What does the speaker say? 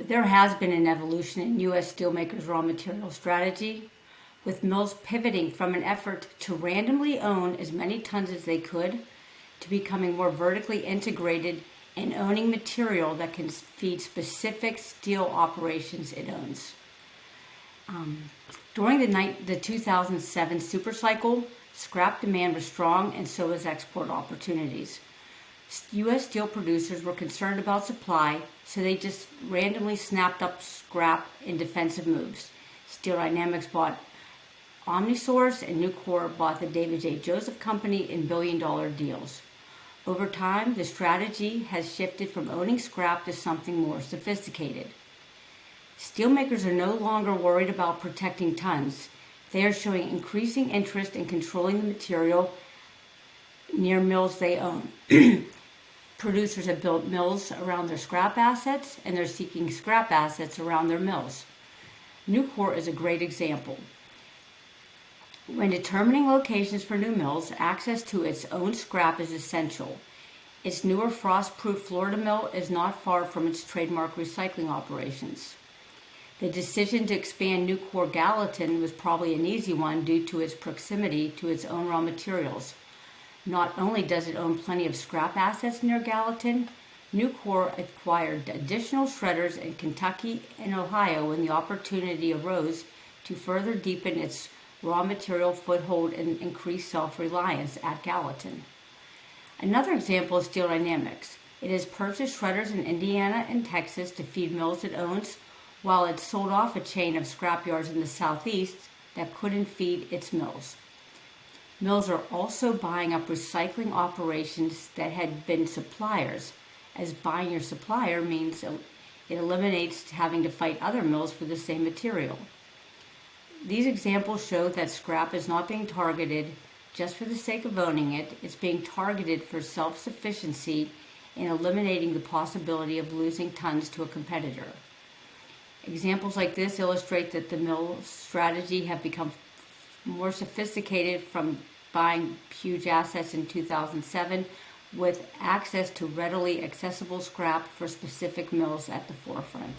There has been an evolution in U.S. steelmakers' raw material strategy, with mills pivoting from an effort to randomly own as many tons as they could to becoming more vertically integrated and owning material that can feed specific steel operations it owns. During the 2007 supercycle, scrap demand was strong and so was export opportunities. U.S. steel producers were concerned about supply, so they just randomly snapped up scrap in defensive moves. Steel Dynamics bought Omnisource, and Nucor bought the David J. Joseph Company in billion-dollar deals. Over time, the strategy has shifted from owning scrap to something more sophisticated. Steelmakers are no longer worried about protecting tons. They are showing increasing interest in controlling the material near mills they own. Producers have built mills around their scrap assets, and they're seeking scrap assets around their mills. Nucor is a great example. When determining locations for new mills, access to its own scrap is essential. Its newer frost-proof Florida mill is not far from its trademark recycling operations. The decision to expand Nucor Gallatin was probably an easy one due to its proximity to its own raw materials. Not only does it own plenty of scrap assets near Gallatin, Nucor acquired additional shredders in Kentucky and Ohio when the opportunity arose to further deepen its raw material foothold and increase self-reliance at Gallatin. Another example is Steel Dynamics. It has purchased shredders in Indiana and Texas to feed mills it owns, while it sold off a chain of scrapyards in the southeast that couldn't feed its mills. Mills are also buying up recycling operations that had been suppliers, as buying your supplier means it eliminates having to fight other mills for the same material. These examples show that scrap is not being targeted just for the sake of owning it. It's being targeted for self-sufficiency and eliminating the possibility of losing tons to a competitor. Examples like this illustrate that the mill strategy have become more sophisticated from buying huge assets in 2007 with access to readily accessible scrap for specific mills at the forefront.